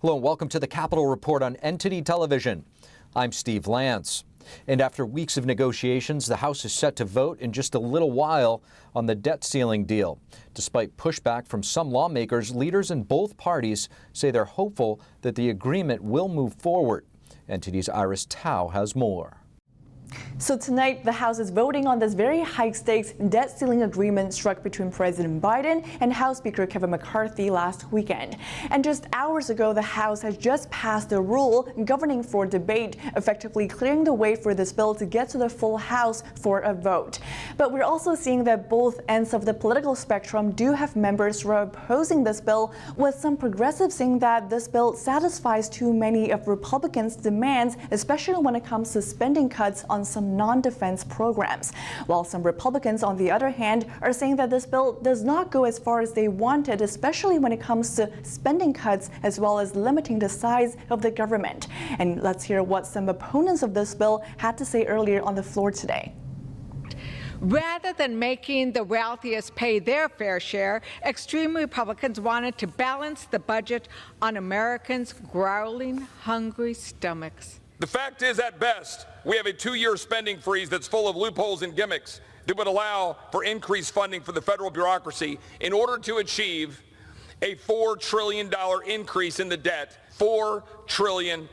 Hello and welcome to the Capitol Report on Entity Television. I'm Steve Lance. And after weeks of negotiations, the House is set to vote in just a little while on the debt ceiling deal. Despite pushback from some lawmakers, leaders in both parties say they're hopeful that the agreement will move forward. Entity's Iris Tao has more. So tonight, the House is voting on this very high-stakes debt ceiling agreement struck between President Biden and House Speaker Kevin McCarthy last weekend. And just hours ago, the House has just passed a rule governing for debate, effectively clearing the way for this bill to get to the full House for a vote. But we're also seeing that both ends of the political spectrum do have members who are opposing this bill, with some progressives saying that this bill satisfies too many of Republicans' demands, especially when it comes to spending cuts on some non-defense programs, while some Republicans, on the other hand, are saying that this bill does not go as far as they wanted, especially when it comes to spending cuts as well as limiting the size of the government. And let's hear what some opponents of this bill had to say earlier on the floor today. Rather than making the wealthiest pay their fair share, extreme Republicans wanted to balance the budget on Americans' growling, hungry stomachs. The fact is, at best, we have a 2-year spending freeze that's full of loopholes and gimmicks that would allow for increased funding for the federal bureaucracy in order to achieve a $4 trillion increase in the debt. $4 trillion.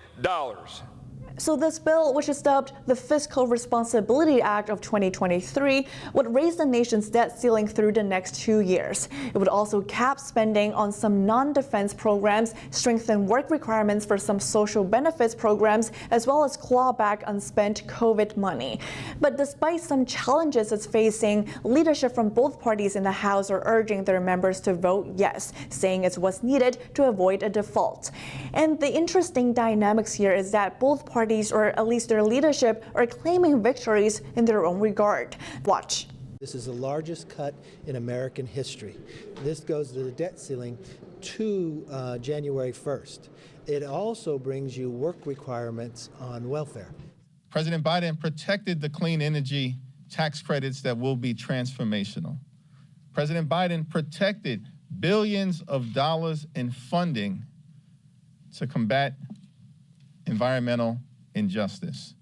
So this bill, which is dubbed the Fiscal Responsibility Act of 2023, would raise the nation's debt ceiling through the next 2 years. It would also cap spending on some non-defense programs, strengthen work requirements for some social benefits programs, as well as claw back unspent COVID money. But despite some challenges it's facing, leadership from both parties in the House are urging their members to vote yes, saying it's what's needed to avoid a default. And the interesting dynamics here is that both parties, or at least their leadership, are claiming victories in their own regard. Watch. This is the largest cut in American history. This goes to the debt ceiling to January 1st. It also brings you work requirements on welfare. President Biden protected the clean energy tax credits that will be transformational. President Biden protected billions of dollars in funding to combat environmental injustice.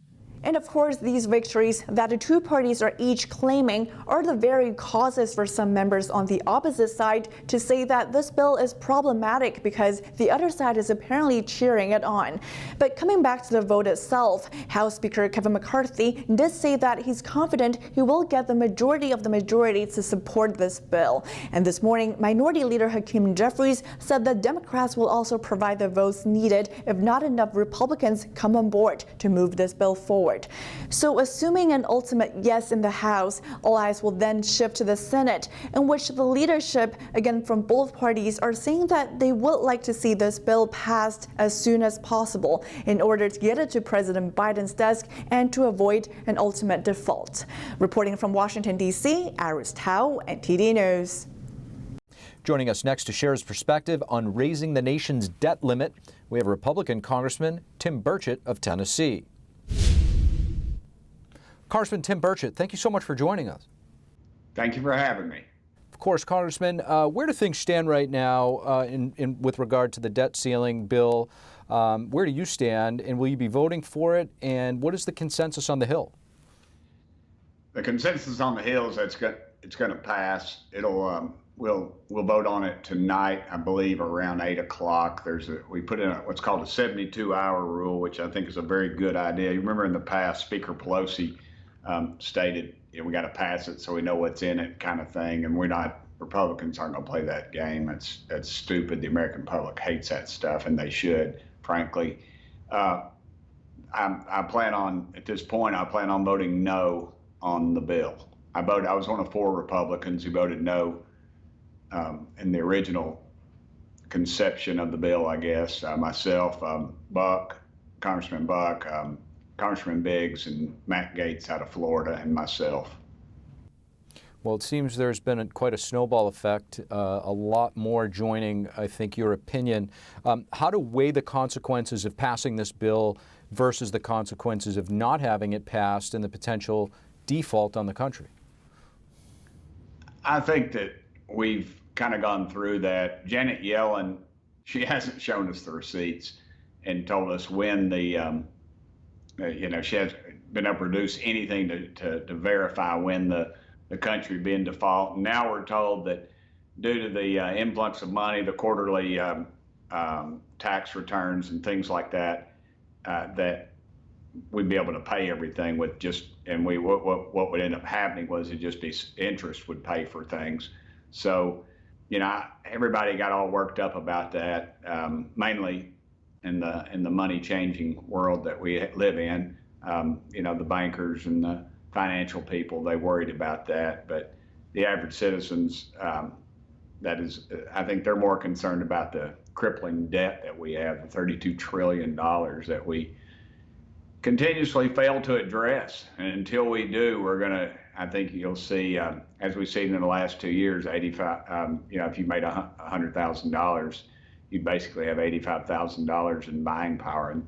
And of course, these victories that the two parties are each claiming are the very causes for some members on the opposite side to say that this bill is problematic because the other side is apparently cheering it on. But coming back to the vote itself, House Speaker Kevin McCarthy did say that he's confident he will get the majority of the majority to support this bill. And this morning, Minority Leader Hakeem Jeffries said that Democrats will also provide the votes needed if not enough Republicans come on board to move this bill forward. So assuming an ultimate yes in the House, all eyes will then shift to the Senate, in which the leadership, again from both parties, are saying that they would like to see this bill passed as soon as possible in order to get it to President Biden's desk and to avoid an ultimate default. Reporting from Washington, D.C., Iris Tao, NTD News. Joining us next to share his perspective on raising the nation's debt limit, we have Republican Congressman Tim Burchett of Tennessee. Congressman Tim Burchett, thank you so much for joining us. Thank you for having me. Of course, Congressman, where do things stand right now with regard to the debt ceiling bill? Where do you stand, and will you be voting for it? And what is the consensus on the Hill? The consensus on the Hill is that it's going to pass. We'll vote on it tonight, I believe, around 8 o'clock. We put in what's called a 72-hour rule, which I think is a very good idea. You remember in the past, Speaker Pelosi stated, we got to pass it so we know what's in it, kind of thing. And Republicans aren't going to play that game. That's stupid. The American public hates that stuff, and they should, frankly. At this point, I plan on voting no on the bill. I was one of 4 Republicans who voted no in the original conception of the bill, I guess. Myself, Buck, Congressman Buck, Congressman Biggs, and Matt Gaetz out of Florida, and myself. Well, it seems there's been quite a snowball effect, a lot more joining, I think, your opinion. How to weigh the consequences of passing this bill versus the consequences of not having it passed and the potential default on the country? I think that we've kind of gone through that. Janet Yellen She hasn't shown us the receipts and told us when the, she hasn't been able to produce anything to verify when the country would be in default. And now we're told that due to the influx of money, the quarterly tax returns and things like that, that we'd be able to pay everything with just, and what would end up happening was it'd just be interest would pay for things. So, everybody got all worked up about that, mainly in the money changing world that we live in. The bankers and the financial people, they worried about that, but the average citizens, I think they're more concerned about the crippling debt that we have, the $32 trillion that we continuously fail to address. And until we do, I think you'll see, as we've seen in the last 2 years, if you made $100,000, you'd basically have $85,000 in buying power, and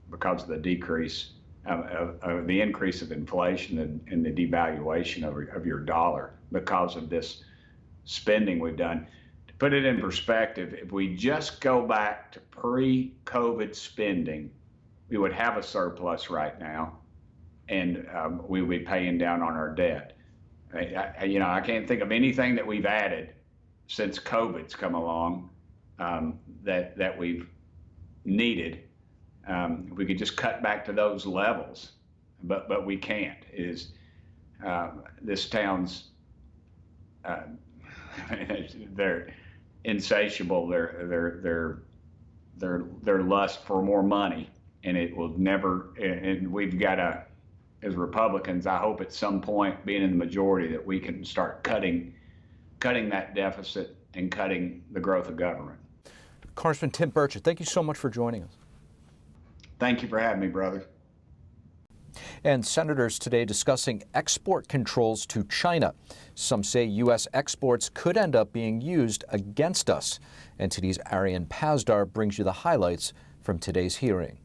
because of the decrease of the increase of inflation and the devaluation of your dollar because of this spending we've done. To put it in perspective, if we just go back to pre-COVID spending, we would have a surplus right now, and we would be paying down on our debt. I can't think of anything that we've added since COVID's come along that we've needed. If we could just cut back to those levels, but we can't. This town's they're insatiable. Their lust for more money, and it will never. And we've got to, as Republicans, I hope at some point, being in the majority, that we can start cutting that deficit and cutting the growth of government. Congressman Tim Burchett, thank you so much for joining us. Thank you for having me, brother. And senators today discussing export controls to China. Some say U.S. exports could end up being used against us. NTD's Arian Pazdar brings you the highlights from today's hearing.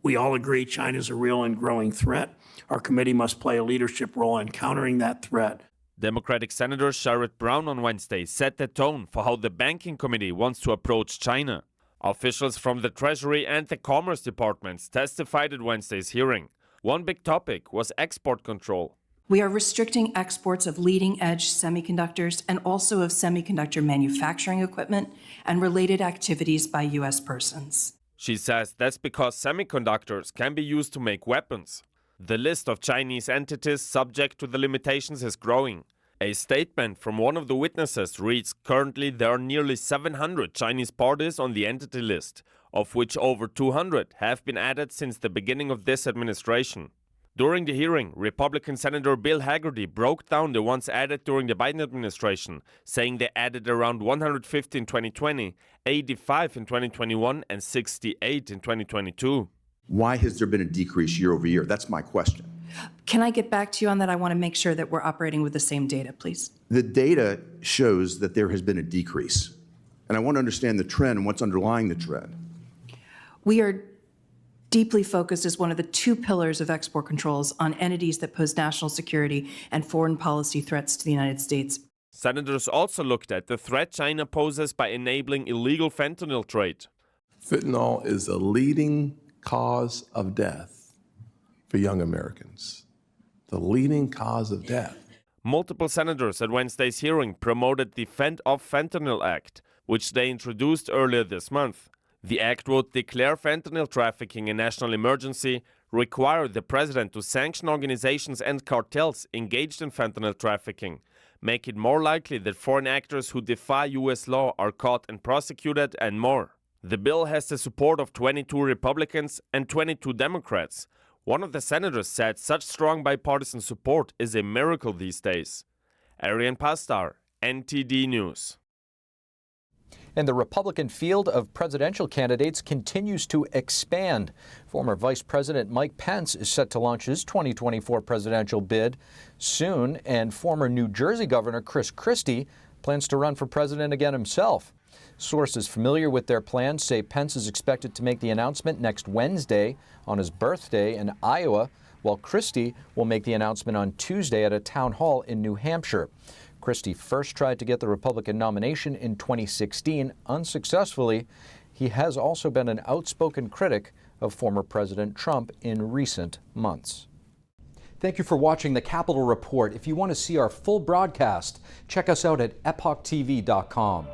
We all agree China is a real and growing threat. Our committee must play a leadership role in countering that threat. Democratic Senator Sherrod Brown on Wednesday set the tone for how the Banking Committee wants to approach China. Officials from the Treasury and the Commerce Departments testified at Wednesday's hearing. One big topic was export control. We are restricting exports of leading-edge semiconductors and also of semiconductor manufacturing equipment and related activities by U.S. persons. She says that's because semiconductors can be used to make weapons. The list of Chinese entities subject to the limitations is growing. A statement from one of the witnesses reads, currently there are nearly 700 Chinese parties on the entity list, of which over 200 have been added since the beginning of this administration. During the hearing, Republican Senator Bill Hagerty broke down the ones added during the Biden administration, saying they added around 150 in 2020, 85 in 2021, and 68 in 2022. Why has there been a decrease year over year? That's my question. Can I get back to you on that? I want to make sure that we're operating with the same data, please. The data shows that there has been a decrease. And I want to understand the trend and what's underlying the trend. We are deeply focused as one of the two pillars of export controls on entities that pose national security and foreign policy threats to the United States. Senators also looked at the threat China poses by enabling illegal fentanyl trade. Fentanyl is a leading cause of death for young Americans. The leading cause of death. Multiple senators at Wednesday's hearing promoted the Fend Off Fentanyl Act, which they introduced earlier this month. The act would declare fentanyl trafficking a national emergency, require the president to sanction organizations and cartels engaged in fentanyl trafficking, make it more likely that foreign actors who defy U.S. law are caught and prosecuted, and more. The bill has the support of 22 Republicans and 22 Democrats. One of the senators said such strong bipartisan support is a miracle these days. Arian Pazdar, NTD News. And the Republican field of presidential candidates continues to expand. Former Vice President Mike Pence is set to launch his 2024 presidential bid soon, and former New Jersey Governor Chris Christie plans to run for president again himself. Sources familiar with their plans say Pence is expected to make the announcement next Wednesday on his birthday in Iowa, while Christie will make the announcement on Tuesday at a town hall in New Hampshire. Christie first tried to get the Republican nomination in 2016 unsuccessfully. He has also been an outspoken critic of former President Trump in recent months. Thank you for watching the Capitol Report. If you want to see our full broadcast, check us out at epochtv.com.